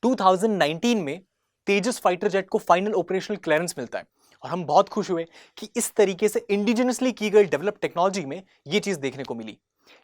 2019 में तेजस fighter jet को final operational clearance मिलता है और हम बहुत खुश हुए कि इस तरीके से इंडिजिनसली की गई डेवलप टेक्नोलॉजी में यह चीज देखने को मिली।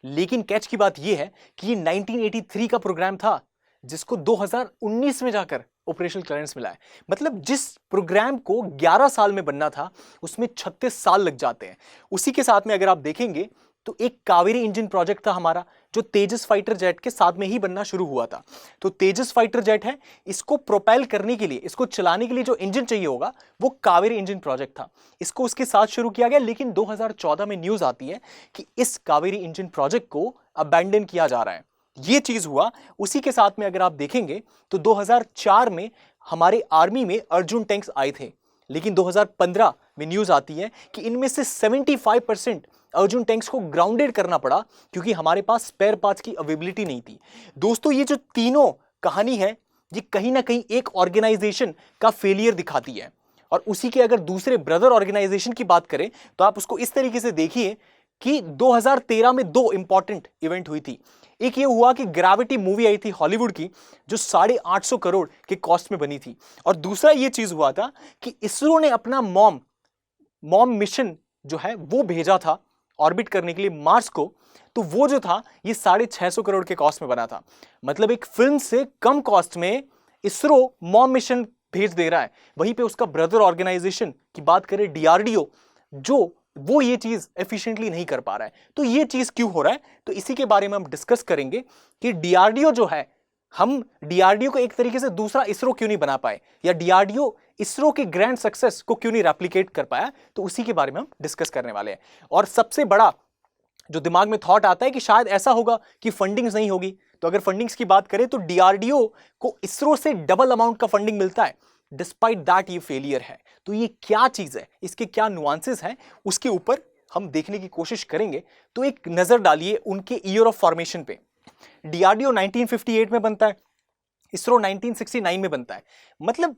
लेकिन कैच की बात यह है कि ये 1983 का प्रोग्राम था जिसको 2019 में जाकर ऑपरेशनल क्लियरेंस मिला है। मतलब जिस प्रोग्राम को 11 साल में बनना था उसमें 36 साल लग जाते हैं। उसी के साथ में अगर आप देखेंगे तो एक कावेरी इंजन प्रोजेक्ट था हमारा जो तेजस फाइटर जेट के साथ में ही बनना शुरू हुआ था। तो तेजस फाइटर जेट है, इसको प्रोपेल करने के लिए, इसको चलाने के लिए जो इंजन चाहिए होगा वो कावेरी इंजन प्रोजेक्ट था। इसको उसके साथ शुरू किया गया, लेकिन 2014 में न्यूज आती है कि इस कावेरी इंजन प्रोजेक्ट को अबैंडन किया जा रहा है। ये चीज हुआ। उसी के साथ में अगर आप देखेंगे तो 2004 में हमारे आर्मी में अर्जुन टैंक्स आए थे, लेकिन 2015 में न्यूज आती है कि इनमें से 75% अर्जुन टैंक्स को ग्राउंडेड करना पड़ा क्योंकि हमारे पास स्पेयर पार्ट्स की अवेलेबिलिटी नहीं थी। दोस्तों, ये जो तीनों कहानी है ये कहीं ना कहीं एक ऑर्गेनाइजेशन का फेलियर दिखाती है। और उसी के अगर दूसरे ब्रदर ऑर्गेनाइजेशन की बात करें तो आप उसको इस तरीके से देखिए कि 2013 में दो इंपॉर्टेंट इवेंट हुई थी। एक ये हुआ कि ग्रेविटी मूवी आई थी हॉलीवुड की जो 850 करोड़ के कॉस्ट में बनी थी, और दूसरा ये चीज हुआ था कि इसरो ने अपना मॉम मिशन जो है वो भेजा था ऑर्बिट करने के लिए मार्स को। तो वो जो था ये 650 करोड़ के कॉस्ट में बना था। मतलब एक फिल्म से कम कॉस्ट में इसरो मॉम मिशन भेज दे रहा है। वहीं पे उसका ब्रदर ऑर्गेनाइजेशन की बात करें डीआरडीओ, जो वो ये चीज एफिशिएंटली नहीं कर पा रहा है। तो ये चीज क्यों हो रहा है, तो इसी के बारे में हम डिस्कस करेंगे कि डीआरडीओ जो है, हम डीआरडीओ को एक तरीके से दूसरा इसरो क्यों नहीं बना पाए, या डीआरडीओ इसरो के ग्रैंड सक्सेस को क्यों नहीं रेप्लिकेट कर पाया। तो उसी के बारे में हम डिस्कस करने वाले हैं। और सबसे बड़ा जो दिमाग में थॉट आता है कि शायद ऐसा होगा कि फंडिंग्स नहीं होगी। तो अगर फंडिंग्स की बात करें तो डीआरडीओ को इसरो से डबल अमाउंट का फंडिंग मिलता है, डिस्पाइट दैट ये फेलियर है। तो ये क्या चीज है, इसके क्या नुआंसेस हैं, उसके ऊपर हम देखने की कोशिश करेंगे। तो एक नजर डालिए उनके ईयर ऑफ फॉर्मेशन पे। डीआरडीओ 1958 में बनता है, इसरो 1969 में बनता है। मतलब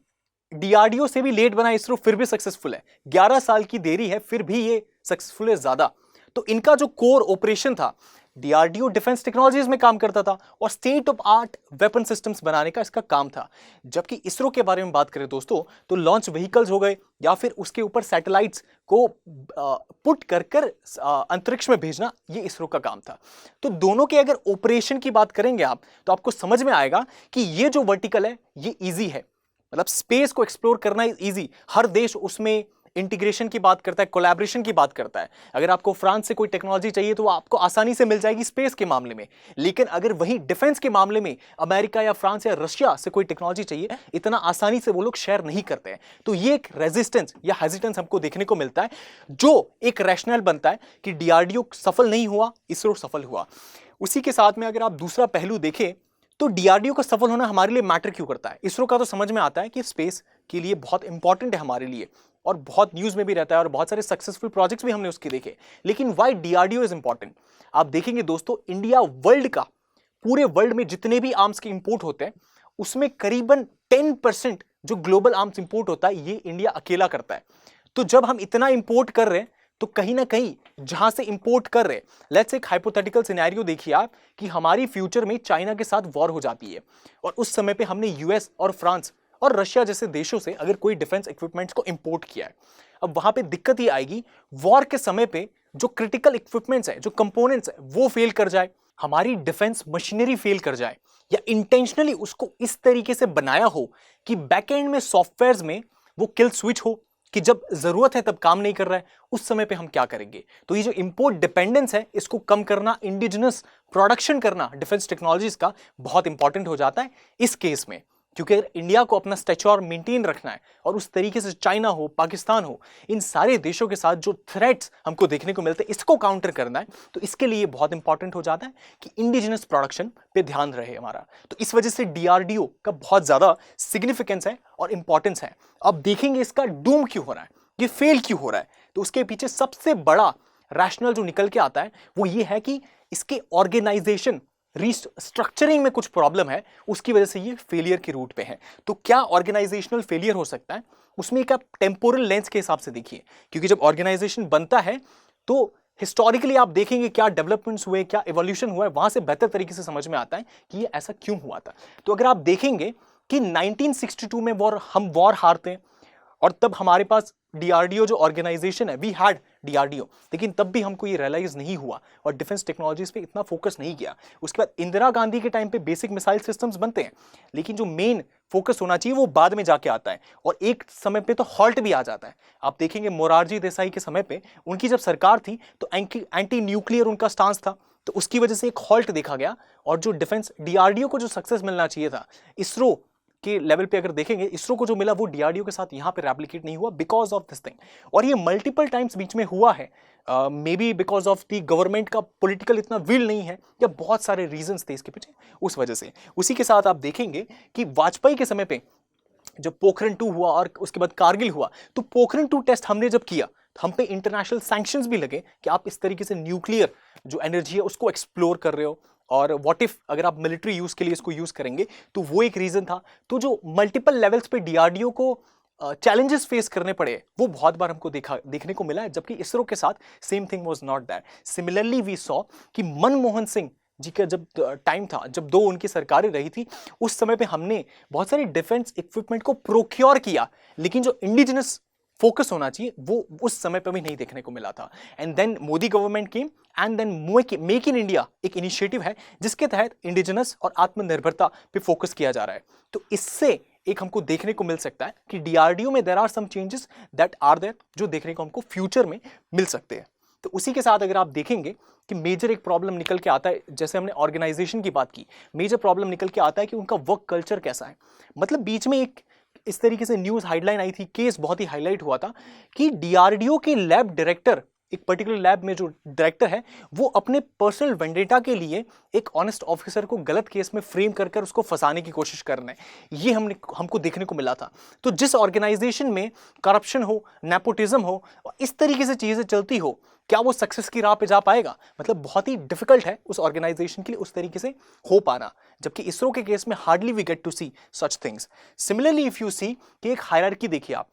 डीआरडीओ से भी लेट बना इसरो फिर भी सक्सेसफुल है। 11 साल की देरी है फिर भी ये सक्सेसफुल है ज्यादा। तो इनका जो कोर ऑपरेशन था, डीआरडीओ डिफेंस टेक्नोलॉजीज में काम करता था और state of art weapon systems बनाने का इसका काम था। जबकि इसरो के बारे में बात करें दोस्तों तो लॉन्च व्हीकल्स हो गए या फिर उसके ऊपर सैटेलाइट्स को पुट कर अंतरिक्ष में भेजना, ये इसरो का काम था। तो दोनों के अगर ऑपरेशन की बात करेंगे आप तो आपको समझ में आएगा कि ये जो वर्टिकल है ये ईजी है। मतलब स्पेस को एक्सप्लोर करना इज ईजी। हर देश उसमें इंटीग्रेशन की बात करता है, कोलैबोरेशन की बात करता है। अगर आपको फ्रांस से कोई टेक्नोलॉजी चाहिए तो वो आपको आसानी से मिल जाएगी स्पेस के मामले में। लेकिन अगर वही डिफेंस के मामले में अमेरिका या फ्रांस या रशिया से कोई टेक्नोलॉजी चाहिए, इतना आसानी से वो लोग शेयर नहीं करते हैं। तो ये एक रेजिस्टेंस या हेजिटेंस हमको देखने को मिलता है, जो एक रैशनल बनता है कि डीआरडीओ सफल नहीं हुआ, इसरो सफल हुआ। उसी के साथ में अगर आप दूसरा पहलू देखें तो डीआरडीओ का सफल होना हमारे लिए मैटर क्यों करता है। इसरो का तो समझ में आता है कि स्पेस के लिए बहुत इंपॉर्टेंट है हमारे लिए और बहुत न्यूज में भी रहता है और बहुत सारे सक्सेसफुल प्रोजेक्ट्स भी हमने उसके देखे। लेकिन व्हाई डीआरडीओ इज इंपॉर्टेंट, आप देखेंगे दोस्तों, इंडिया वर्ल्ड का, पूरे वर्ल्ड में जितने भी आर्म्स के इंपोर्ट होते हैं उसमें करीबन 10% जो ग्लोबल आर्म्स इंपोर्ट होता है ये इंडिया अकेला करता है। तो जब हम इतना इंपोर्ट कर रहे हैं तो कहीं ना कहीं जहां से इंपोर्ट कर रहे हैं, लेट्स एक हाइपोथेटिकल सिनेरियो देखिए आप कि हमारी फ्यूचर में चाइना के साथ वॉर हो जाती है और उस समय पे हमने यूएस और फ्रांस और रशिया जैसे देशों से अगर कोई डिफेंस इक्विपमेंट्स को इंपोर्ट किया है, अब वहां पे दिक्कत ये आएगी वॉर के समय पे जो क्रिटिकल इक्विपमेंट्स है, जो कंपोनेंट्स है वो फेल कर जाए, हमारी डिफेंस मशीनरी फेल कर जाए, या इंटेंशनली उसको इस तरीके से बनाया हो कि बैकएंड में सॉफ्टवेयर में वो किल स्विच हो कि जब जरूरत है तब काम नहीं कर रहा है, उस समय पे हम क्या करेंगे। तो ये जो इंपोर्ट डिपेंडेंस है इसको कम करना, इंडिजिनस प्रोडक्शन करना डिफेंस टेक्नोलॉजीज का बहुत इंपॉर्टेंट हो जाता है इस केस में। क्योंकि अगर इंडिया को अपना स्टैच्योर मेंटेन रखना है और उस तरीके से चाइना हो, पाकिस्तान हो, इन सारे देशों के साथ जो थ्रेट्स हमको देखने को मिलते हैं इसको काउंटर करना है, तो इसके लिए बहुत इंपॉर्टेंट हो जाता है कि इंडिजिनस प्रोडक्शन पे ध्यान रहे हमारा। तो इस वजह से डीआरडीओ का बहुत ज्यादा सिग्निफिकेंस है और इंपॉर्टेंस है। अब देखेंगे इसका डूम क्यों हो रहा है, ये फेल क्यों हो रहा है। तो उसके पीछे सबसे बड़ा रैशनल जो निकल के आता है वो ये है कि इसके ऑर्गेनाइजेशन रिस्ट्रक्चरिंग में कुछ प्रॉब्लम है, उसकी वजह से ये फेलियर के रूट पे है। तो क्या ऑर्गेनाइजेशनल फेलियर हो सकता है, उसमें एक आप टेम्पोरल लेंस के हिसाब से देखिए। क्योंकि जब ऑर्गेनाइजेशन बनता है तो हिस्टोरिकली आप देखेंगे क्या डेवलपमेंट्स हुए, क्या एवोल्यूशन हुआ है, वहां से बेहतर तरीके से समझ में आता है कि ये ऐसा क्यों हुआ था। तो अगर आप देखेंगे कि 1962 में हम वॉर हारते हैं और तब हमारे पास डीआरडीओ जो ऑर्गेनाइजेशन है, वी हैड डीआरडीओ, लेकिन तब भी हमको ये रियलाइज नहीं हुआ और डिफेंस टेक्नोलॉजीज पे इतना फोकस नहीं किया। उसके बाद इंदिरा गांधी के टाइम पे बेसिक मिसाइल सिस्टम्स बनते हैं, लेकिन जो मेन फोकस होना चाहिए वो बाद में जाके आता है और एक समय पे तो हॉल्ट भी आ जाता है। आप देखेंगे मोरारजी देसाई के समय पे उनकी जब सरकार थी तो एंटी न्यूक्लियर उनका स्टांस था, तो उसकी वजह से एक हॉल्ट देखा गया और जो डिफेंस डीआरडीओ को जो सक्सेस मिलना चाहिए था इसरो के लेवल पे अगर देखेंगे, इसरो को जो मिला वो डीआरडीओ के साथ यहां पे रेप्लिकेट नहीं हुआ बिकॉज ऑफ दिस थिंग। और ये मल्टीपल टाइम्स बीच में हुआ है, may be because of the government का पॉलिटिकल इतना विल नहीं है या बहुत सारे रीजंस थे इसके पीछे, उस वजह से। उसी के साथ आप देखेंगे कि वाजपेयी के समय पे जब पोखरण 2 हुआ और उसके बाद कारगिल हुआ, तो पोखरण 2 टेस्ट हमने जब किया तो हम पे इंटरनेशनल सैंक्शंस भी लगे कि आप इस तरीके से न्यूक्लियर जो एनर्जी है उसको एक्सप्लोर कर रहे हो और व्हाट इफ अगर आप मिलिट्री यूज के लिए इसको यूज करेंगे, तो वो एक रीजन था। तो जो मल्टीपल लेवल्स पे डीआरडीओ को चैलेंजेस फेस करने पड़े वो बहुत बार हमको देखने को मिला है, जबकि इसरो के साथ same thing was not that. Similarly we saw कि मनमोहन सिंह जी का जब टाइम था, जब दो उनकी सरकारें रही थी, उस समय पे हमने बहुत सारे डिफेंस इक्विपमेंट को प्रोक्योर किया, लेकिन जो इंडिजिनस फोकस होना चाहिए वो उस समय पे भी नहीं देखने को मिला था। And then Modi government came and then make in India एक इनिशिएटिव है जिसके तहत इंडिजिनस और आत्मनिर्भरता पे फोकस किया जा रहा है। तो इससे एक हमको देखने को मिल सकता है कि डीआरडीओ में there are some changes that are there, जो देखने को हमको फ्यूचर में मिल सकते हैं। तो उसी के साथ अगर आप देखेंगे कि मेजर एक प्रॉब्लम निकल के आता है, जैसे हमने ऑर्गेनाइजेशन की बात की, मेजर प्रॉब्लम निकल के आता है कि उनका वर्क कल्चर कैसा है। मतलब बीच में एक इस तरीके से न्यूज हेडलाइन आई थी, केस बहुत ही हाईलाइट हुआ था कि डीआरडीओ के लैब डायरेक्टर, एक पर्टिकुलर लैब में जो डायरेक्टर है, वो अपने पर्सनल वेंडेटा के लिए एक ऑनेस्ट ऑफिसर को गलत केस में फ्रेम कर कर उसको फंसाने की कोशिश कर रहे हैं। ये हमको देखने को मिला था। तो जिस ऑर्गेनाइजेशन में करप्शन हो, नेपोटिज्म हो और इस तरीके से चीजें चलती हो, क्या वो सक्सेस की राह पे जा पाएगा? मतलब बहुत ही डिफिकल्ट है उस ऑर्गेनाइजेशन के लिए उस तरीके से हो पाना, जबकि इसरो के केस में hardly we get to see such things. Similarly if you see कि एक हायरार्की देखिए आप,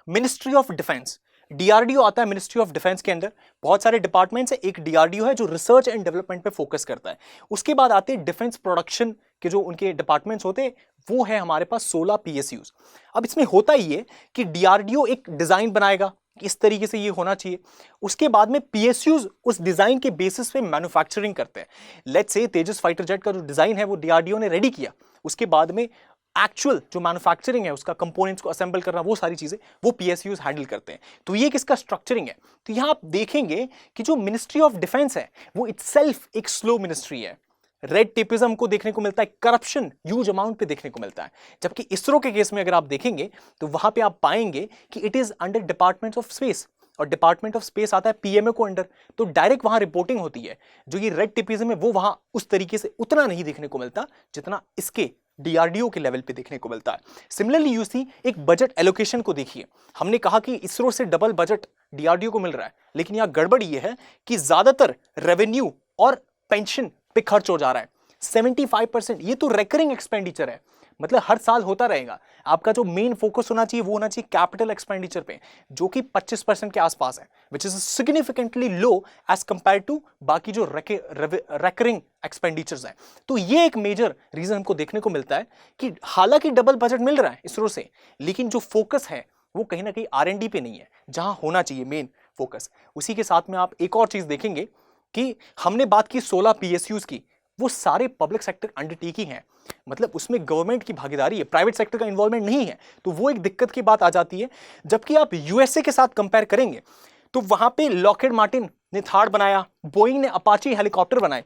मिनिस्ट्री ऑफ डिफेंस, डीआरडीओ आता है मिनिस्ट्री ऑफ डिफेंस के अंदर, बहुत सारे डिपार्टमेंट्स है, एक डीआरडीओ है जो रिसर्च एंड डेवलपमेंट पे फोकस करता है। उसके बाद आते हैं डिफेंस प्रोडक्शन के जो उनके डिपार्टमेंट्स होते हैं, वो है हमारे पास 16 पीएसयूज। अब इसमें होता ही है कि डीआरडीओ एक डिजाइन बनाएगा कि इस तरीके से ये होना चाहिए, उसके बाद में पीएसयूज उस डिजाइन के बेसिस पे मैन्युफैक्चरिंग करते हैं। Let's say Tejas fighter jet का जो डिजाइन है वो डीआरडीओ ने रेडी किया, उसके बाद में एक्चुअल जो मैन्युफैक्चरिंग है उसका कंपोनेंट्स को असेंबल करना, वो सारी चीजें वो पीएसयूज हैंडल करते हैं। तो ये किसका स्ट्रक्चरिंग है? तो यहां आप देखेंगे कि जो मिनिस्ट्री ऑफ डिफेंस है वो इटसेल्फ एक स्लो मिनिस्ट्री है। रेड टेपिज्म को देखने को मिलता है, करप्शन ह्यूज अमाउंट पे देखने को मिलता है। जबकि इसरो के केस में अगर आप देखेंगे तो वहां पे आप पाएंगे कि it is under department of space, और डिपार्टमेंट ऑफ स्पेस आता है पीएमए को अंडर, तो डायरेक्ट वहां रिपोर्टिंग होती है। जो ये रेड टेपिज्म है वो वहां उस तरीके से उतना नहीं देखने को मिलता जितना इसके डीआरडीओ के लेवल पे देखने को मिलता है। सिमिलरली यूसी एक बजट एलोकेशन को देखिए, हमने कहा कि इसरो से डबल बजट डीआरडीओ को मिल रहा है, लेकिन यहां गड़बड़ ये है कि ज्यादातर रेवेन्यू और पेंशन पे खर्च हो जा रहा है। 75% ये तो रेकरिंग एक्सपेंडिचर है, मतलब हर साल होता रहेगा। आपका जो मेन फोकस होना चाहिए वो होना चाहिए कैपिटल एक्सपेंडिचर पे, जो कि 25% के आसपास है, which is significantly low as compare to बाकी जो रेकरिंग एक्सपेंडिचर्स हैं। तो ये एक मेजर रीजन हमको देखने को मिलता है कि हालांकि डबल बजट मिल रहा है इसरो से, लेकिन जो फोकस है वो कहीं ना कहीं आरएनडी पे नहीं है जहां होना चाहिए मेन फोकस। उसी के साथ में आप एक और चीज देखेंगे कि हमने बात की 16 पीएसयूज की, वो सारे पब्लिक सेक्टर अंडरटेकिंग है, मतलब उसमें गवर्नमेंट की भागीदारी है, प्राइवेट सेक्टर का इन्वॉल्वमेंट नहीं है। तो वो एक दिक्कत की बात आ जाती है। जबकि आप यूएसए के साथ कंपेयर करेंगे तो वहां पे लॉकहीड मार्टिन ने थार बनाया, बोइंग ने अपाची हेलीकॉप्टर बनाए।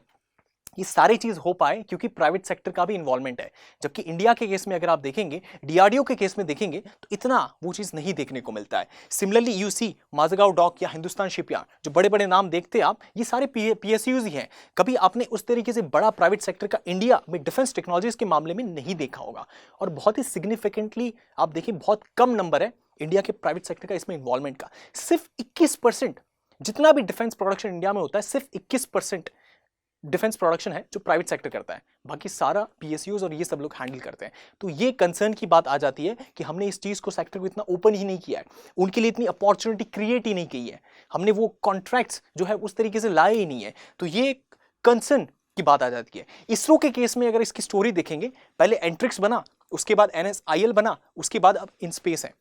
ये सारी चीज हो पाए क्योंकि प्राइवेट सेक्टर का भी इन्वॉल्वमेंट है। जबकि इंडिया के केस में अगर आप देखेंगे, डीआरडीओ के केस में देखेंगे तो इतना वो चीज नहीं देखने को मिलता है। सिमिलरली यूसी माजगांव डॉक या हिंदुस्तान शिपयार्ड, जो बड़े बड़े नाम देखते हैं आप, ये सारे पीएसयूज ही हैं। कभी आपने उस तरीके से बड़ा प्राइवेट सेक्टर का इंडिया में डिफेंस टेक्नोलॉजीज के मामले में नहीं देखा होगा। और बहुत ही सिग्निफिकेंटली आप देखिए बहुत कम नंबर है इंडिया के प्राइवेट सेक्टर का इसमें इन्वॉल्वमेंट का। सिर्फ 21%, जितना भी डिफेंस प्रोडक्शन इंडिया में होता है सिर्फ 21% डिफेंस प्रोडक्शन है जो प्राइवेट सेक्टर करता है, बाकी सारा पीएसयूज और ये सब लोग हैंडल करते हैं। तो ये कंसर्न की बात आ जाती है कि हमने इस चीज को सेक्टर को इतना ओपन ही नहीं किया है, उनके लिए इतनी अपॉर्चुनिटी क्रिएट ही नहीं की है, हमने वो कॉन्ट्रैक्ट्स जो है उस तरीके से लाए ही नहीं है। तो ये कंसर्न की बात आ जाती है। इसरो के केस में अगर इसकी स्टोरी देखेंगे, पहले एंट्रिक्स बना, उसके बाद NSIL बना, उसके बाद अब IN-SPACe है।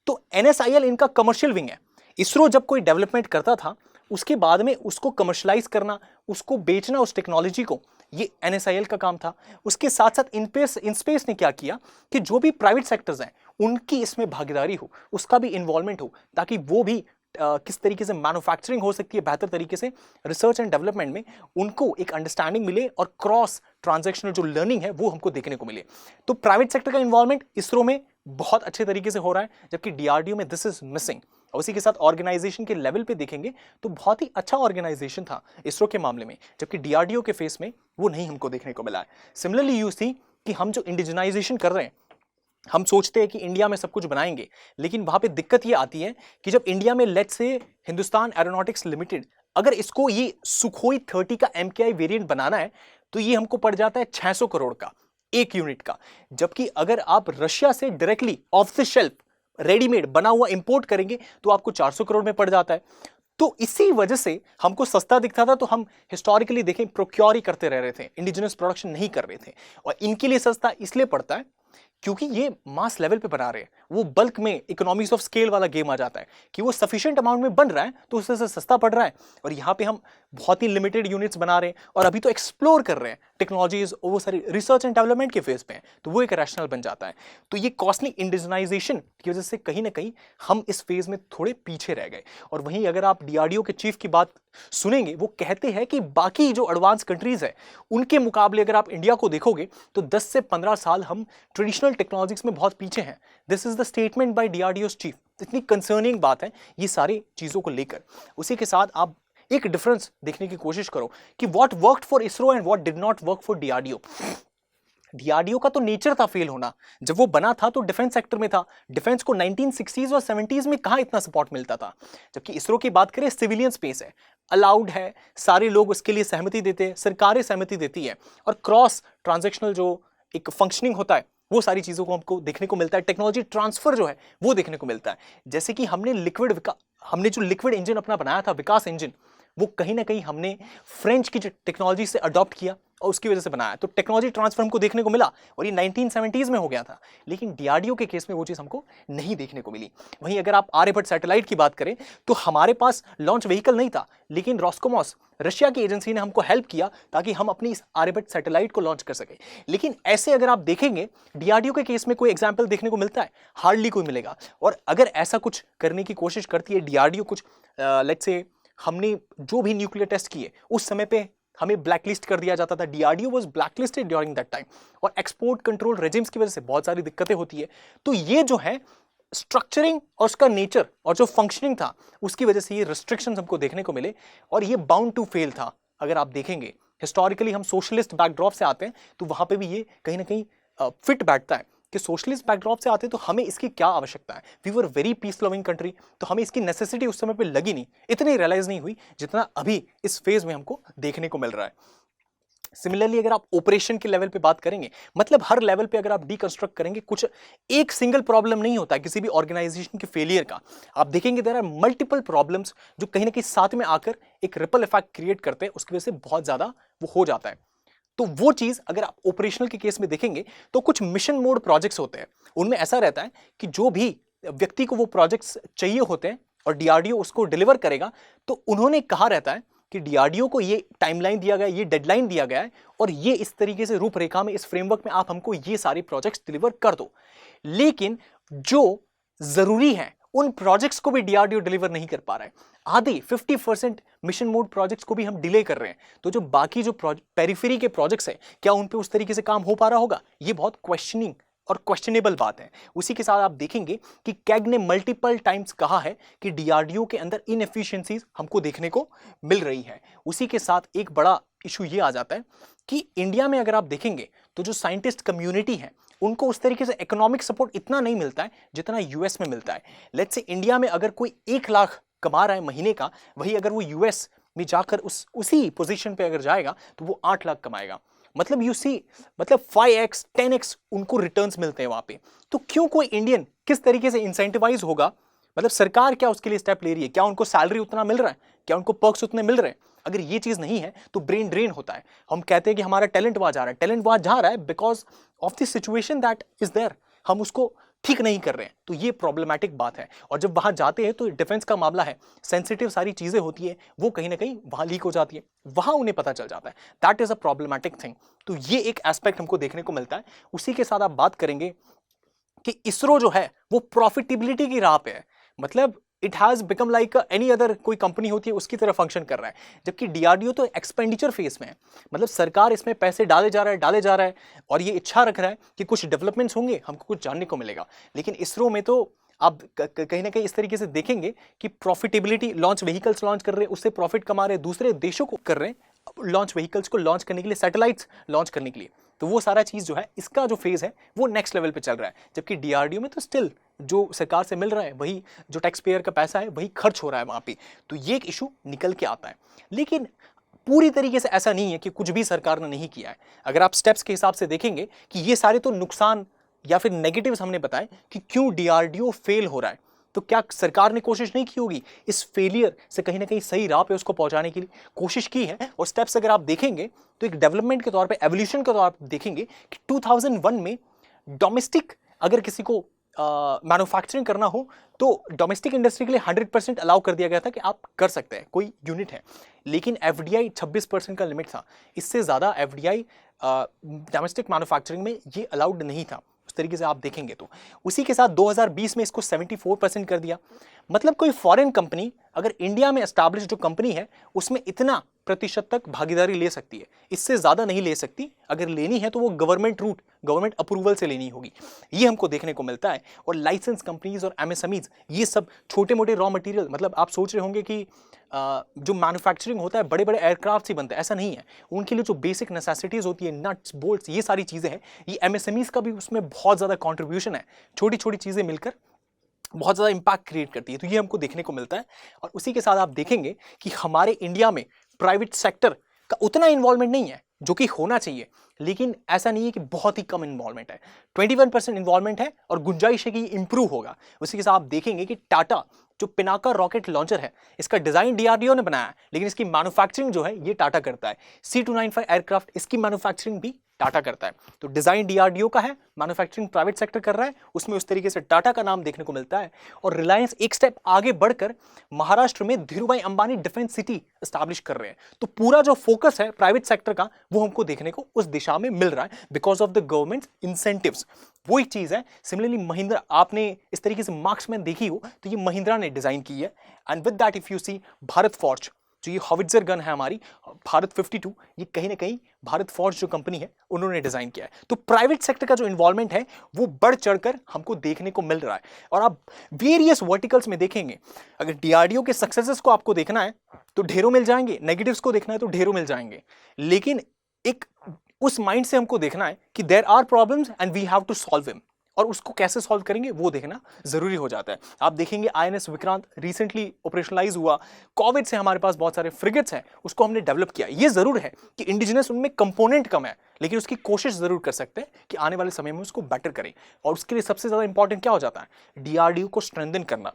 तो NSIL इनका कमर्शियल विंग है। इसरो जब कोई डेवलपमेंट करता था, उसके बाद में उसको कमर्शलाइज करना, उसको बेचना उस टेक्नोलॉजी को, ये NSIL का काम था। उसके साथ साथ IN-SPACe ने क्या किया कि जो भी प्राइवेट सेक्टर्स हैं उनकी इसमें भागीदारी हो, उसका भी इन्वॉल्वमेंट हो, ताकि वो भी किस तरीके से मैन्युफैक्चरिंग हो सकती है बेहतर तरीके से, रिसर्च एंड डेवलपमेंट में उनको एक अंडरस्टैंडिंग मिले और क्रॉस ट्रांजैक्शनल जो लर्निंग है वो हमको देखने को मिले। तो प्राइवेट सेक्टर का इन्वॉल्वमेंट इसरो में बहुत अच्छे तरीके से हो रहा है, जबकि DRDO में दिस इज मिसिंग। उसी के साथ ऑर्गेनाइजेशन के लेवल पे देखेंगे तो बहुत ही अच्छा ऑर्गेनाइजेशन था इसरो के मामले में, जबकि DRDO के फेस में वो नहीं हमको देखने को मिला है। सिमिलरली यू सी कि हम जो इंडिजिनाइजेशन कर रहे हैं, हम सोचते हैं कि इंडिया में सब कुछ बनाएंगे, लेकिन वहां पे दिक्कत ये आती है कि जब इंडिया में let's say Hindustan aeronautics limited, अगर इसको ये सुखोई 30 का MKI वेरिएंट बनाना है तो ये हमको पड़ जाता है 600 करोड़ का एक यूनिट का, जबकि अगर आप रशिया से directly of the shelf readymade बना हुआ इंपोर्ट करेंगे तो आपको 400 करोड़ में पड़ जाता है। तो इसी वजह से हमको सस्ता दिखता था, तो हम हिस्टोरिकली देखें प्रोक्योर ही करते रह रहे थे, इंडिजिनस प्रोडक्शन नहीं कर रहे थे। और इनके लिए सस्ता इसलिए पड़ता है क्योंकि ये मास लेवल पे बना रहे हैं, वो बल्क में इकोनॉमिक्स ऑफ स्केल वाला गेम आ जाता है कि वो सफिशिएंट अमाउंट में बन रहा है तो उससे सस्ता पड़ रहा है। और यहाँ पे हम बहुत ही लिमिटेड यूनिट्स बना रहे हैं और अभी तो एक्सप्लोर कर रहे हैं टेक्नोलॉजीज, वो सारी रिसर्च एंड डेवलपमेंट के फेज पे हैं, तो वो एक रैशनल बन जाता है। तो ये कॉस्टली इंडिजिनाइजेशन की वजह से कहीं ना कहीं हम इस फेज में थोड़े पीछे रह गए। और वहीं अगर आप DRDO के चीफ की बात सुनेंगे, वो कहते हैं कि बाकी जो एडवांस कंट्रीज है उनके मुकाबले अगर आप इंडिया को देखोगे तो 10 से 15 साल हम ट्रेडिशनल टेक्नोलॉजीज में बहुत पीछे हैं। This is the statement by DRDO's chief. इतनी कंसर्निंग बात है ये सारी चीजों को लेकर। उसी के साथ आप एक डिफरेंस देखने की कोशिश करो कि what worked for ISRO and what did not work for DRDO। DRDO का तो नेचर था फेल होना, जब वो बना था तो डिफेंस सेक्टर में था, डिफेंस को 1960s और 70s में कहां इतना सपोर्ट मिलता था। जबकि इसरो की बात करें, सिविलियन स्पेस है, अलाउड है, सारे लोग उसके लिए सहमति देते हैं, सरकारें सहमति देती है, और क्रॉस ट्रांजैक्शनल जो एक फंक्शनिंग होता है वो सारी चीजों को हमको देखने को मिलता है। टेक्नोलॉजी ट्रांसफर जो है वो देखने को मिलता है। जैसे कि हमने जो लिक्विड इंजन अपना बनाया था, विकास इंजन, वो कहीं ना कहीं हमने फ्रेंच की टेक्नोलॉजी से अडॉप्ट किया और उसकी वजह से बनाया, तो टेक्नोलॉजी ट्रांसफर हमको देखने को मिला और ये 1970s में हो गया था। लेकिन DRDO के केस में वो चीज हमको नहीं देखने को मिली। वहीं अगर आप आर्यभट्ट सैटेलाइट की बात करें तो हमारे पास लॉन्च व्हीकल नहीं था, लेकिन रोस्कोमॉस रशिया की एजेंसी ने हमको हेल्प किया ताकि हम अपनी इस आर्यभट्ट सैटेलाइट को लॉन्च कर सके। लेकिन ऐसे अगर आप देखेंगे DRDO के केस में कोई एग्जाम्पल देखने को मिलता है? हार्डली कोई मिलेगा। और अगर ऐसा कुछ करने की कोशिश करती है DRDO, कुछ लेट्स से हमने जो भी न्यूक्लियर टेस्ट किए उस समय पे हमें ब्लैकलिस्ट कर दिया जाता था। DRDO was blacklisted during that time, और एक्सपोर्ट कंट्रोल रेजिम्स की वजह से बहुत सारी दिक्कतें होती है। तो ये जो है स्ट्रक्चरिंग और उसका नेचर और जो फंक्शनिंग था उसकी वजह से ये रिस्ट्रिक्शंस हमको देखने को मिले, और ये बाउंड टू फेल था। अगर आप देखेंगे हिस्टोरिकली हम सोशलिस्ट बैकड्रॉप से आते हैं तो वहां पे भी ये कहीं ना कहीं फिट बैठता है कि सोशलिस्ट बैकड्रॉप से आते हैं तो हमें इसकी क्या आवश्यकता है। We were very peace loving country, तो हमें इसकी नेसेसिटी उस समय पे लगी नहीं, इतनी रियलाइज नहीं हुई जितना अभी इस फेज में हमको देखने को मिल रहा है। सिमिलरली अगर आप ऑपरेशन के लेवल पे बात करेंगे, मतलब हर लेवल पे अगर आप डीकंस्ट्रक्ट करेंगे, कुछ एक सिंगल प्रॉब्लम नहीं होता है किसी भी ऑर्गेनाइजेशन के फेलियर का। आप देखेंगे देयर आर मल्टीपल प्रॉब्लम्स जो कहीं ना कहीं साथ में आकर एक रिपल इफेक्ट क्रिएट करते हैं, उसकी वजह से बहुत ज्यादा वो हो जाता है। तो वो चीज अगर आप ऑपरेशनल के केस में देखेंगे तो कुछ मिशन मोड प्रोजेक्ट्स होते हैं, उनमें ऐसा रहता है कि जो भी व्यक्ति को वो प्रोजेक्ट्स चाहिए होते हैं और DRDO उसको डिलीवर करेगा, तो उन्होंने कहा रहता है कि DRDO को ये टाइमलाइन दिया गया है, ये डेडलाइन दिया गया है, और ये इस तरीके से रूपरेखा में, इस फ्रेमवर्क में आप हमको ये सारे प्रोजेक्ट्स डिलीवर कर दो। लेकिन जो जरूरी है उन प्रोजेक्ट्स को भी DRDO डिलीवर नहीं कर पा रहा है। आधे 50% मिशन मोड प्रोजेक्ट्स को भी हम डिले कर रहे हैं। तो जो बाकी जो पेरिफेरी के प्रोजेक्ट्स हैं, क्या उन पे उस तरीके से काम हो पा रहा होगा? ये बहुत क्वेश्चनिंग और क्वेश्चनेबल बात है। उसी के साथ आप देखेंगे कि कैग ने मल्टीपल टाइम्स कहा है कि DRDO के अंदर इनएफिशिएंसीज हमको देखने को मिल रही है। उसी के साथ एक बड़ा इशू ये आ जाता है कि इंडिया में अगर आप देखेंगे तो जो साइंटिस्ट कम्युनिटी है उनको उस तरीके से इकोनॉमिक सपोर्ट इतना नहीं मिलता है जितना US में मिलता है। लेट्स से इंडिया में अगर कोई 1 लाख कमा रहा है महीने का, वही अगर वो US में जाकर उसी पोजीशन पे अगर जाएगा तो वो 8 लाख कमाएगा। मतलब यू सी, मतलब 5x 10x उनको रिटर्न्स मिलते हैं वहां पे। तो क्यों कोई इंडियन किस तरीके से इंसेंटिवाइज होगा? मतलब सरकार क्या उसके लिए स्टेप ले रही है? क्या उनको सैलरी उतना मिल रहा है? क्या उनको पर्क्स उतने मिल रहे हैं? अगर ये चीज नहीं है तो ब्रेन ड्रेन होता है। हम कहते हैं कि हमारा टैलेंट वहां जा रहा है, टैलेंट वहां जा रहा है because of the situation that is there, हम उसको ठीक नहीं कर रहे हैं, तो ये प्रॉब्लमैटिक बात है। और जब वहां जाते हैं तो डिफेंस का मामला है, सेंसिटिव सारी चीजें होती है, वो कहीं ना कहीं वहां लीक हो जाती है, वहां उन्हें पता चल जाता है। That is a problematic thing. तो ये एक एस्पेक्ट हमको देखने को मिलता है। उसी के साथ आप बात करेंगे कि इसरो जो है वो प्रॉफिटेबिलिटी की राह पे है, मतलब it has become like any other कोई कंपनी होती है उसकी तरह फंक्शन कर रहा है, जबकि डीआरडीओ तो एक्सपेंडिचर फेस में है, मतलब सरकार इसमें पैसे डाले जा रहा है और ये इच्छा रख रहा है कि कुछ डेवलपमेंट्स होंगे, हमको कुछ जानने को मिलेगा। लेकिन इसरो में तो आप कहीं ना कहीं इस तरीके से देखेंगे कि प्रॉफिटेबिलिटी, लॉन्च व्हीकल्स लॉन्च कर रहे हैं, उससे प्रॉफिट कमा रहे हैं, दूसरे देशों को कर रहे हैं लॉन्च व्हीकल्स को लॉन्च करने के लिए, सैटेलाइट्स लॉन्च करने के लिए। तो वो सारा चीज जो है, इसका जो फेज है वो नेक्स्ट लेवल पे चल रहा है, जबकि डीआरडीओ में तो स्टिल जो सरकार से मिल रहा है वही, जो टैक्स पेयर का पैसा है वही खर्च हो रहा है वहां पे। तो ये एक इशू निकल के आता है। लेकिन पूरी तरीके से ऐसा नहीं है कि कुछ भी सरकार ने नहीं किया है। अगर आप स्टेप्स के हिसाब से देखेंगे कि ये सारे तो नुकसान या फिर नेगेटिव्स हमने बताए कि क्यों डीआरडीओ फेल हो रहा है, तो क्या सरकार ने कोशिश नहीं की होगी इस फेलियर से कहीं ना कहीं सही राह पे उसको पहुंचाने की कोशिश की है। और स्टेप्स अगर आप देखेंगे तो एक डेवलपमेंट के तौर पे, एवोल्यूशन के तौर पे देखेंगे कि 2001 में डोमेस्टिक अगर किसी को मैन्युफैक्चरिंग करना हो तो डोमेस्टिक इंडस्ट्री के लिए 100% अलाउ कर दिया गया था कि आप कर सकते हैं, कोई यूनिट है। लेकिन एफडीआई 26% का लिमिट था, इससे ज़्यादा एफडीआई डोमेस्टिक मैन्युफैक्चरिंग में ये अलाउड नहीं था उस तरीके से आप देखेंगे तो। उसी के साथ 2020 में इसको 74% कर दिया। मतलब कोई फॉरेन कंपनी अगर इंडिया में एस्टैब्लिश जो कंपनी है उसमें इतना प्रतिशत तक भागीदारी ले सकती है, इससे ज़्यादा नहीं ले सकती। अगर लेनी है तो वो गवर्नमेंट रूट, गवर्नमेंट अप्रूवल से लेनी होगी, ये हमको देखने को मिलता है। और लाइसेंस कंपनीज और एमएसएमईज, ये सब छोटे मोटे रॉ मटेरियल, मतलब आप सोच रहे होंगे कि जो मैन्युफैक्चरिंग होता है बड़े बड़े एयरक्राफ्ट ही बनते हैं, ऐसा नहीं है। उनके लिए जो बेसिक नेसेसिटीज़ होती है, नट्स बोल्ट्स, ये सारी चीज़ें हैं, ये एमएसएमईज का भी उसमें बहुत ज़्यादा कॉन्ट्रीब्यूशन है। छोटी छोटी चीज़ें मिलकर बहुत ज़्यादा इंपैक्ट क्रिएट करती है, तो ये हमको देखने को मिलता है। और उसी के साथ आप देखेंगे कि हमारे इंडिया में प्राइवेट सेक्टर का उतना इन्वॉल्वमेंट नहीं है जो कि होना चाहिए, लेकिन ऐसा नहीं है कि बहुत ही कम इन्वॉल्वमेंट है, 21% इन्वॉल्वमेंट है और गुंजाइश है कि इंप्रूव होगा। उसी के साथ आप देखेंगे कि टाटा जो पिनाका रॉकेट लॉन्चर है, इसका डिजाइन डीआरडीओ ने बनाया है, लेकिन इसकी मैन्युफैक्चरिंग जो है ये टाटा करता है। C295 एयरक्राफ्ट, इसकी मैन्युफैक्चरिंग भी टाटा करता है। तो डिजाइन डीआरडीओ का है, मैन्युफैक्चरिंग प्राइवेट सेक्टर कर रहा है, उसमें उस तरीके से टाटा का नाम देखने को मिलता है। और रिलायंस एक स्टेप आगे बढ़कर महाराष्ट्र में Dhirubhai Ambani defence city establish कर रहे हैं। तो पूरा जो फोकस है प्राइवेट सेक्टर का वो हमको देखने को उस दिशा में मिल रहा है because of the government incentives. वही चीज है। सिमिलरली महिंद्रा, आपने इस तरीके से मार्क्समैन देखी हो तो ये महिंद्रा ने डिजाइन की है। And with that if you see Bharat Forge, जो ये हॉविट्जर गन है हमारी भारत 52, ये कहीं ना कहीं भारत फोर्ज जो कंपनी है उन्होंने डिजाइन किया है। तो प्राइवेट सेक्टर का जो इन्वॉल्वमेंट है वो बढ़ चढ़कर हमको देखने को मिल रहा है। और आप वेरियस वर्टिकल्स में देखेंगे, अगर डीआरडीओ के सक्सेसेस को आपको देखना है तो ढेरों मिल जाएंगे, नेगेटिव्स को देखना है तो ढेरों मिल जाएंगे, लेकिन एक उस माइंड से हमको देखना है कि there are problems and we have to solve him, और उसको कैसे सॉल्व करेंगे वो देखना जरूरी हो जाता है। आप देखेंगे आईएनएस विक्रांत रिसेंटली ऑपरेशनलाइज हुआ, कोविड से हमारे पास बहुत सारे फ्रिगेट्स हैं, उसको हमने डेवलप किया। ये जरूर है कि इंडिजिनस उनमें कंपोनेंट कम है, लेकिन उसकी कोशिश जरूर कर सकते हैं कि आने वाले समय में उसको बेटर करें। और उसके लिए सबसे ज्यादा इंपॉर्टेंट क्या हो जाता है, डीआरडीओ को स्ट्रेंथन करना,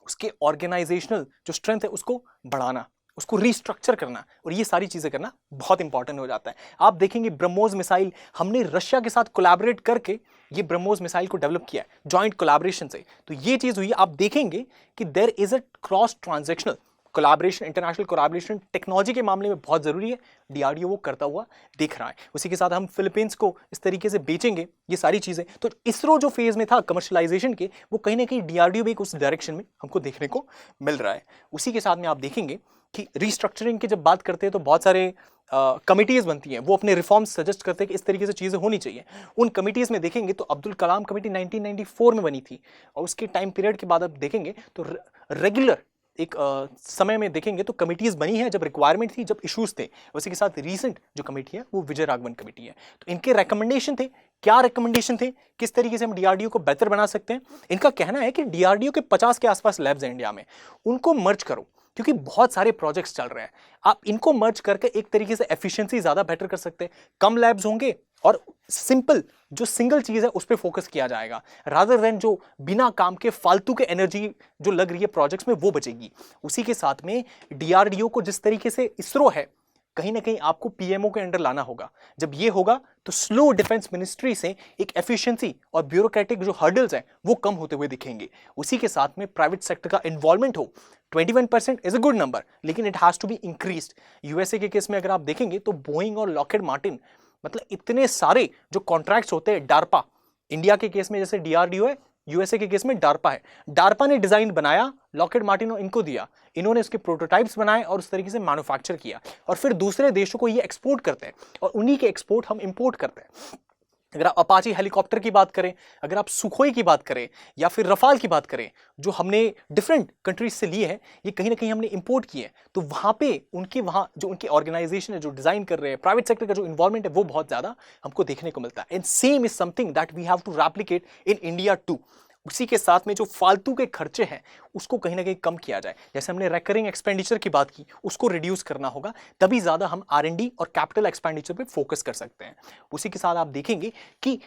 उसके ऑर्गेनाइजेशनल जो स्ट्रेंथ है उसको बढ़ाना, उसको रिस्ट्रक्चर करना, और ये सारी चीजें करना बहुत इंपॉर्टेंट हो जाता है। आप देखेंगे ब्रह्मोस मिसाइल, हमने रशिया के साथ कोलैबोरेट करके ये ब्रह्मोस मिसाइल को डेवलप किया है जॉइंट कोलैबोरेशन से। तो ये चीज हुई। आप देखेंगे कि there is a cross transactional collaboration, international collaboration technology के मामले में बहुत जरूरी है, डीआरडीओ वो करता हुआ दिख रहा है। उसी के साथ हम फिलीपींस को इस तरीके से बेचेंगे, ये सारी चीजें। तो इसरो जो फेज में था कमर्शलाइजेशन के, वो कहीं ना कहीं डीआरडीओ भी उस डायरेक्शन में हमको देखने को मिल रहा है। उसी के साथ में आप देखेंगे कि रिस्ट्रक्चरिंग की जब बात करते हैं तो बहुत सारे कमिटीज़ बनती हैं, वो अपने रिफॉर्म्स सजेस्ट करते हैं कि इस तरीके से चीज़ें होनी चाहिए। उन कमिटीज़ में देखेंगे तो अब्दुल कलाम कमेटी 1994 में बनी थी, और उसके टाइम पीरियड के बाद आप देखेंगे तो रेगुलर एक समय में देखेंगे तो कमिटीज़ बनी है जब रिक्वायरमेंट थी, जब इश्यूज थे। उसी के साथ रीसेंट जो कमेटी है वो विजय राघवन कमेटी है। तो इनके रिकमेंडेशन थे, क्या रिकमेंडेशन थे, किस तरीके से हम डीआरडीओ को बेहतर बना सकते हैं। इनका कहना है कि डीआरडीओ के 50 के आसपास लैब्स हैं इंडिया में, उनको मर्ज करो, क्योंकि बहुत सारे प्रोजेक्ट्स चल रहे हैं। आप इनको मर्ज करके एक तरीके से एफिशिएंसी ज़्यादा बेटर कर सकते हैं। कम लैब्स होंगे और सिंपल जो सिंगल चीज है उस पर फोकस किया जाएगा, रादर देन जो बिना काम के फालतू के एनर्जी जो लग रही है प्रोजेक्ट्स में वो बचेगी। उसी के साथ में डीआरडीओ को जिस तरीके से इसरो है, कहीं ना कहीं आपको पीएमओ के अंडर लाना होगा। जब ये होगा तो स्लो डिफेंस मिनिस्ट्री से एक एफिशिएंसी और ब्यूरोक्रेटिक जो हर्डल्स हैं वो कम होते हुए दिखेंगे। उसी के साथ में प्राइवेट सेक्टर का इन्वॉल्वमेंट हो। 21% इज अ गुड नंबर, लेकिन it has to be increased. USA के केस में अगर आप देखेंगे तो बोइंग और लॉकहीड मार्टिन, मतलब इतने सारे जो कॉन्ट्रैक्ट्स होते हैं, डार्पा इंडिया के केस में जैसे डीआरडीओ है, यूएसए के केस में डार्पा है। डार्पा ने डिजाइन बनाया, लॉकहीड मार्टिन ने इनको दिया, इन्होंने इसके प्रोटोटाइप्स बनाए और उस तरीके से मैन्युफैक्चर किया और फिर दूसरे देशों को ये एक्सपोर्ट करते हैं और उन्हीं के एक्सपोर्ट हम इंपोर्ट करते हैं। अगर आप अपाची हेलीकॉप्टर की बात करें, अगर आप सुखोई की बात करें या फिर रफाल की बात करें, जो हमने डिफरेंट कंट्रीज से लिए हैं, ये कहीं ना कहीं हमने इंपोर्ट किए हैं। तो वहां पे वहां जो उनकी ऑर्गेनाइजेशन है जो डिजाइन कर रहे हैं, प्राइवेट सेक्टर का जो इन्वॉल्वमेंट है वो बहुत ज्यादा हमको देखने को मिलता है। And same is something that we have to replicate in India too. उसी के साथ में जो फालतू के खर्चे हैं उसको कहीं ना कहीं कम किया जाए। जैसे हमने रिकरिंग एक्सपेंडिचर की बात की, उसको रिड्यूस करना होगा, तभी ज्यादा हम आर&डी और कैपिटल एक्सपेंडिचर पे फोकस कर सकते हैं। उसी के साथ आप देखेंगे कि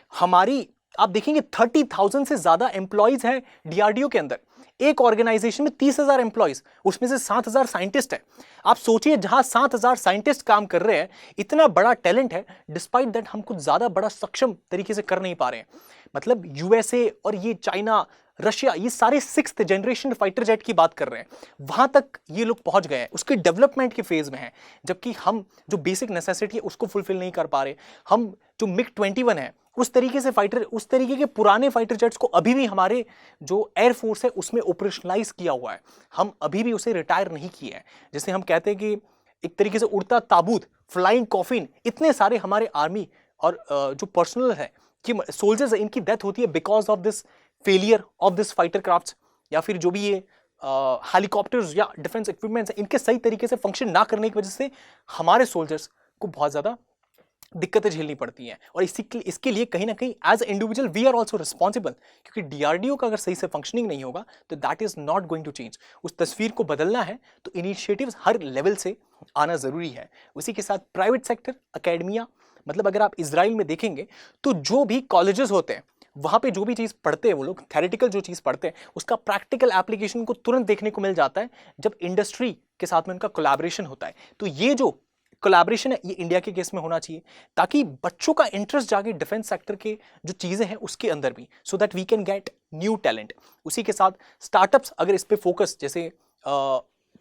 आप देखेंगे 30,000 से ज्यादा एम्प्लॉइज हैं डीआरडीओ के अंदर। एक ऑर्गेनाइजेशन में 30,000 एम्प्लॉइज, उसमें से 7,000 साइंटिस्ट है। आप सोचिए, जहां 7,000 साइंटिस्ट काम कर रहे हैं, इतना बड़ा टैलेंट है, डिस्पाइट दैट हम कुछ ज्यादा बड़ा सक्षम तरीके से कर नहीं पा रहे हैं। मतलब यूएसए और ये चाइना, रशिया, ये सारे 6th जनरेशन फाइटर जेट की बात कर रहे हैं, वहां तक ये लोग पहुंच गए हैं, उसके डेवलपमेंट के फेज में हैं, जबकि हम जो बेसिक नेसेसिटी है उसको फुलफिल नहीं कर पा रहे। हम जो मिग 21 है उस तरीके से फाइटर, उस तरीके के पुराने फाइटर जेट्स को अभी भी हमारे जो एयरफोर्स है उसमें ऑपरेशनलाइज किया हुआ है, हम अभी भी उसे रिटायर नहीं किए हैं। जैसे हम कहते हैं कि एक तरीके से उड़ता ताबूत, फ्लाइंग कॉफिन, इतने सारे हमारे आर्मी और जो पर्सनल है कि सोल्जर्स है, इनकी डेथ होती है because of this failure of this fighter crafts, या फिर जो भी ये हेलीकॉप्टर्स या डिफेंस इक्विपमेंट्स हैं, इनके सही तरीके से फंक्शन ना करने की वजह से हमारे सोल्जर्स को बहुत ज्यादा दिक्कतें झेलनी पड़ती हैं। और इसके लिए कहीं ना कहीं as individual we are also responsible, क्योंकि डीआरडीओ का अगर सही से फंक्शनिंग नहीं होगा तो that is not going to change. उस तस्वीर को बदलना है तो इनिशिएटिव्स हर लेवल से आना जरूरी है। उसी के साथ प्राइवेट सेक्टर, अकेडमिया, मतलब अगर आप इजराइल में देखेंगे तो जो भी कॉलेजेस होते हैं वहां पे जो भी चीज पढ़ते हैं वो लोग, थेरेटिकल जो चीज पढ़ते हैं उसका प्रैक्टिकल एप्लीकेशन को तुरंत देखने को मिल जाता है जब इंडस्ट्री के साथ में उनका कोलैबोरेशन होता है। तो ये जो कोलैबोरेशन है ये इंडिया के केस में होना चाहिए, ताकि बच्चों का इंटरेस्ट जागे डिफेंस सेक्टर के जो चीजें हैं उसके अंदर भी, so that we can get new talent. उसी के साथ स्टार्टअप्स अगर इस पे फोकस जैसे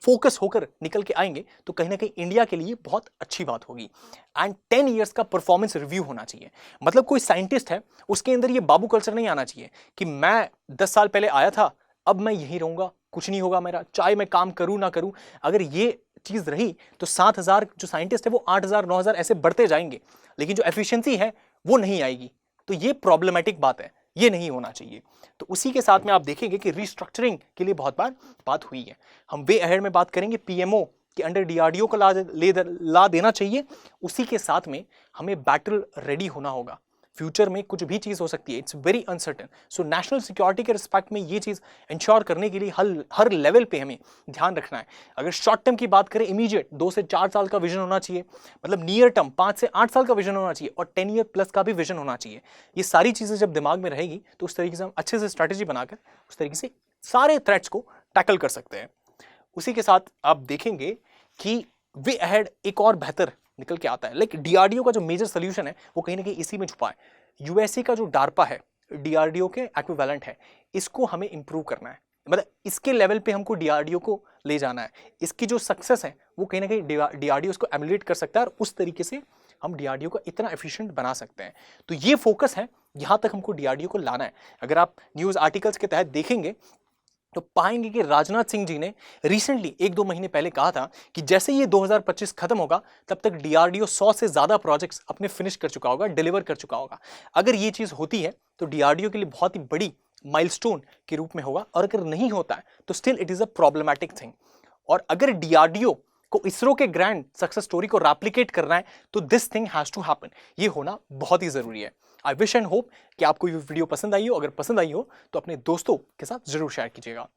फोकस होकर निकल के आएंगे तो कहीं ना कहीं इंडिया के लिए बहुत अच्छी बात होगी। एंड 10 इयर्स का परफॉर्मेंस रिव्यू होना चाहिए। मतलब कोई साइंटिस्ट है उसके अंदर ये बाबू कल्चर नहीं आना चाहिए कि मैं 10 साल पहले आया था, अब मैं यहीं रहूंगा, कुछ नहीं होगा मेरा, चाहे मैं काम करूं ना करूं। अगर ये चीज रही तो 7,000 जो साइंटिस्ट है वो 8,000 9,000 ऐसे बढ़ते जाएंगे, लेकिन जो एफिशिएंसी है वो नहीं आएगी। तो ये प्रॉब्लमेटिक बात है, ये नहीं होना चाहिए। तो उसी के साथ में आप देखेंगे कि रिस्ट्रक्चरिंग के लिए बहुत बार बात हुई है। हम वे अहेड में बात करेंगे, पीएमओ के अंडर डीआरडीओ को ला देना चाहिए। उसी के साथ में हमें बैटल रेडी होना होगा। फ्यूचर में कुछ भी चीज हो सकती है, it's very uncertain. So national security के रिस्पेक्ट में ये चीज इंश्योर करने के लिए हर लेवल पे हमें ध्यान रखना है। अगर शॉर्ट टर्म की बात करें, इमीडिएट 2 से 4 साल का विजन होना चाहिए, मतलब नियर टर्म 5 से 8 साल का विजन होना चाहिए, और 10 ईयर प्लस का भी विजन होना चाहिए। ये सारी चीजें जब दिमाग में रहेगी तो उस तरीके से हम अच्छे से स्ट्रैटेजी बनाकर उस तरीके से सारे थ्रेट्स को टैकल कर सकते हैं। उसी के साथ आप देखेंगे कि वे अहेड एक और बेहतर निकल के आता है। लाइक डीआरडीओ का जो मेजर सोल्यूशन है वो कहीं ना कहीं इसी में छुपा है। यूएसए का जो डार्पा है डीआरडीओ के एक्विवेलेंट है, इसको हमें इंप्रूव करना है। मतलब इसके लेवल पे हमको डीआरडीओ को ले जाना है। इसकी जो सक्सेस है वो कहीं ना कहीं डीआरडीओ इसको एमुलेट कर सकता है और उस तरीके से हम डीआरडीओ को इतना एफिशिएंट बना सकते हैं। तो ये फोकस है, यहां तक हमको डीआरडीओ को लाना है। अगर आप न्यूज आर्टिकल्स के तहत देखेंगे तो पाएंगे कि राजनाथ सिंह जी ने रिसेंटली 1-2 महीने पहले कहा था कि जैसे ये 2025 खत्म होगा तब तक डीआरडीओ 100 से ज्यादा प्रोजेक्ट्स अपने फिनिश कर चुका होगा, डिलीवर कर चुका होगा। अगर ये चीज होती है तो डीआरडीओ के लिए बहुत ही बड़ी माइलस्टोन के रूप में होगा, और अगर नहीं होता है तो still it is a problematic thing. और अगर डीआरडीओ को इसरो के ग्रैंड सक्सेस स्टोरी को रेप्लिकेट करना है तो this thing has to happen. ये होना बहुत ही जरूरी है। आई विश एंड होप कि आपको ये वीडियो पसंद आई हो। अगर पसंद आई हो तो अपने दोस्तों के साथ जरूर शेयर कीजिएगा।